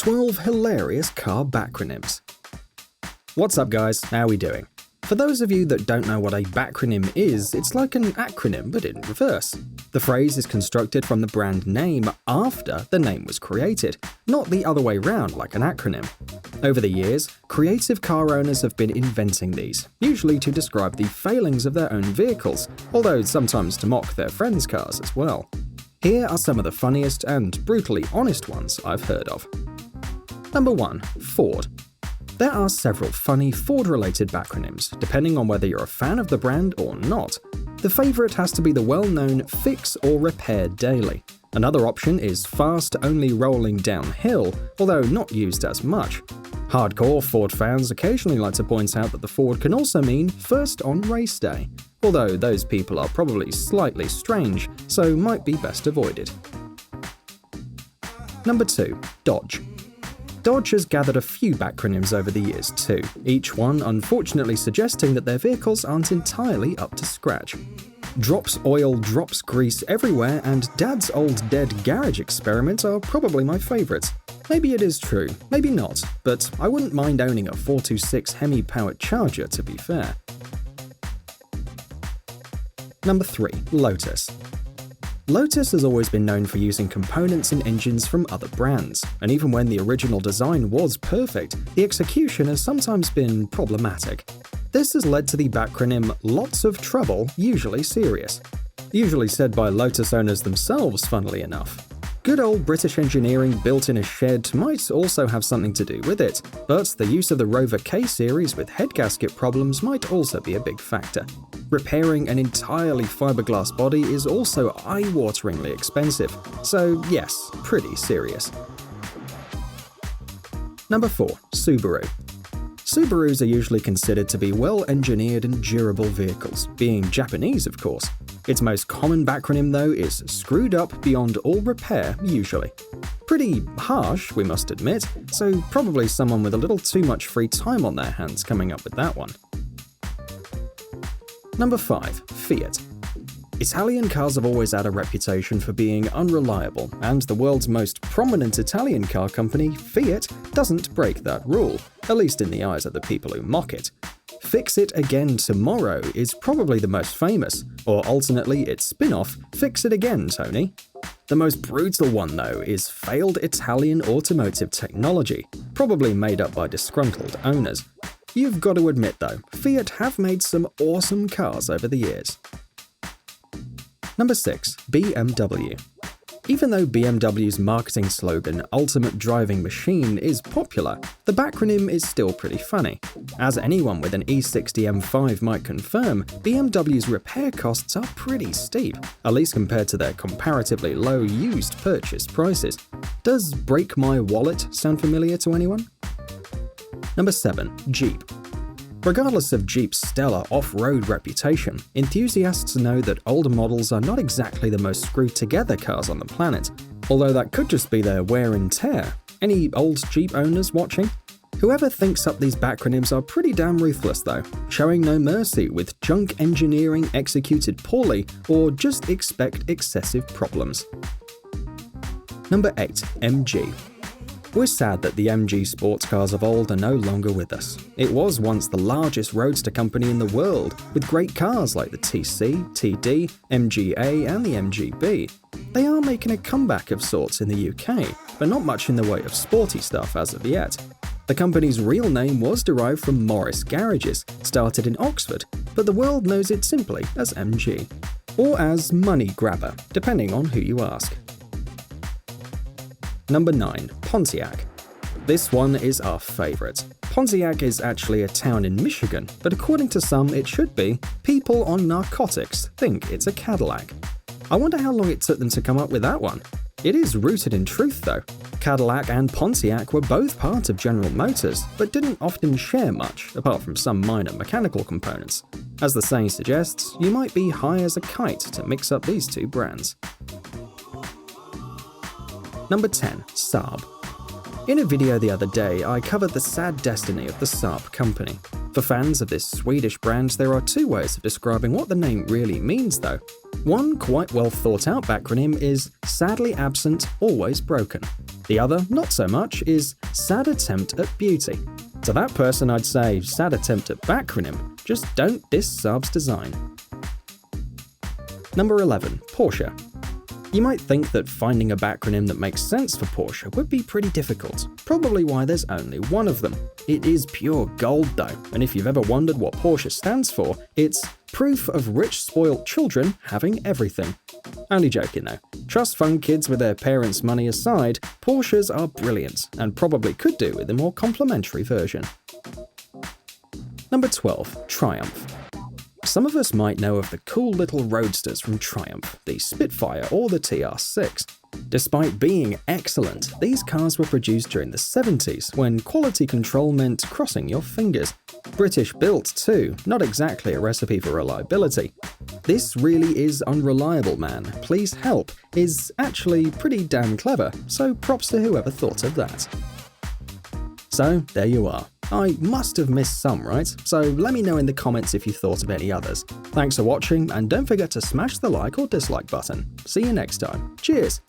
12 hilarious car bacronyms. What's up guys, how we doing? For those of you that don't know what a backronym is, it's like an acronym but in reverse. The phrase is constructed from the brand name after the name was created, not the other way round like an acronym. Over the years, creative car owners have been inventing these, usually to describe the failings of their own vehicles, although sometimes to mock their friends' cars as well. Here are some of the funniest and brutally honest ones I've heard of. Number 1. Ford. There are several funny Ford-related backronyms, depending on whether you're a fan of the brand or not. The favourite has to be the well-known Fix or Repair Daily. Another option is Fast Only Rolling Downhill, although not used as much. Hardcore Ford fans occasionally like to point out that the Ford can also mean First on Race Day, although those people are probably slightly strange, so might be best avoided. Number 2. Dodge. Dodge has gathered a few backronyms over the years too, each one unfortunately suggesting that their vehicles aren't entirely up to scratch. Drops oil, drops grease everywhere, and Dad's old dead garage experiment are probably my favourites. Maybe it is true, maybe not, but I wouldn't mind owning a 426 Hemi-powered Charger to be fair. Number 3. Lotus. Lotus has always been known for using components and engines from other brands, and even when the original design was perfect, the execution has sometimes been problematic. This has led to the backronym Lots of Trouble, Usually Serious. Usually said by Lotus owners themselves, funnily enough. Good old British engineering built in a shed might also have something to do with it, but the use of the Rover K-series with head gasket problems might also be a big factor. Repairing an entirely fiberglass body is also eye-wateringly expensive, so yes, pretty serious. Number 4. Subaru. Subarus are usually considered to be well-engineered and durable vehicles, being Japanese of course. Its most common backronym though is Screwed Up Beyond All Repair usually. Pretty harsh, we must admit, so probably someone with a little too much free time on their hands coming up with that one. Number 5. Fiat. Italian cars have always had a reputation for being unreliable, and the world's most prominent Italian car company, Fiat, doesn't break that rule, at least in the eyes of the people who mock it. Fix It Again Tomorrow is probably the most famous, or alternately its spin-off, Fix It Again, Tony. The most brutal one though is Failed Italian Automotive Technology, probably made up by disgruntled owners. You've got to admit though, Fiat have made some awesome cars over the years. Number 6. BMW. Even though BMW's marketing slogan, Ultimate Driving Machine, is popular, the backronym is still pretty funny. As anyone with an E60 M5 might confirm, BMW's repair costs are pretty steep, at least compared to their comparatively low used purchase prices. Does Break My Wallet sound familiar to anyone? Number 7. Jeep. Regardless of Jeep's stellar off-road reputation, enthusiasts know that older models are not exactly the most screwed-together cars on the planet, although that could just be their wear and tear. Any old Jeep owners watching? Whoever thinks up these backronyms are pretty damn ruthless though, showing no mercy with junk engineering executed poorly, or just expect excessive problems. Number 8. MG. We're sad that the MG sports cars of old are no longer with us. It was once the largest roadster company in the world, with great cars like the TC, TD, MGA and the MGB. They are making a comeback of sorts in the UK, but not much in the way of sporty stuff as of yet. The company's real name was derived from Morris Garages, started in Oxford, but the world knows it simply as MG. Or as Money Grabber, depending on who you ask. Number 9. Pontiac. This one is our favourite. Pontiac is actually a town in Michigan, but according to some it should be people on narcotics think it's a Cadillac. I wonder how long it took them to come up with that one. It is rooted in truth though. Cadillac and Pontiac were both part of General Motors, but didn't often share much, apart from some minor mechanical components. As the saying suggests, you might be high as a kite to mix up these two brands. Number 10. Saab. In a video the other day, I covered the sad destiny of the Saab company. For fans of this Swedish brand, there are two ways of describing what the name really means though. One quite well thought out backronym is sadly absent, always broken. The other, not so much, is sad attempt at beauty. To that person I'd say, sad attempt at backronym, just don't diss Saab's design. Number 11. Porsche. You might think that finding a backronym that makes sense for Porsche would be pretty difficult, probably why there's only one of them. It is pure gold though, and if you've ever wondered what Porsche stands for, it's proof of rich spoilt children having everything. Only joking though. Trust fund kids with their parents' money aside, Porsches are brilliant, and probably could do with a more complimentary version. Number 12. Triumph. Some of us might know of the cool little roadsters from Triumph, the Spitfire or the TR6. Despite being excellent, these cars were produced during the 70s, when quality control meant crossing your fingers. British built too, not exactly a recipe for reliability. "This really is unreliable, man, please help" is actually pretty damn clever, so props to whoever thought of that. So there you are. I must have missed some, right? So let me know in the comments if you thought of any others. Thanks for watching, and don't forget to smash the like or dislike button. See you next time. Cheers!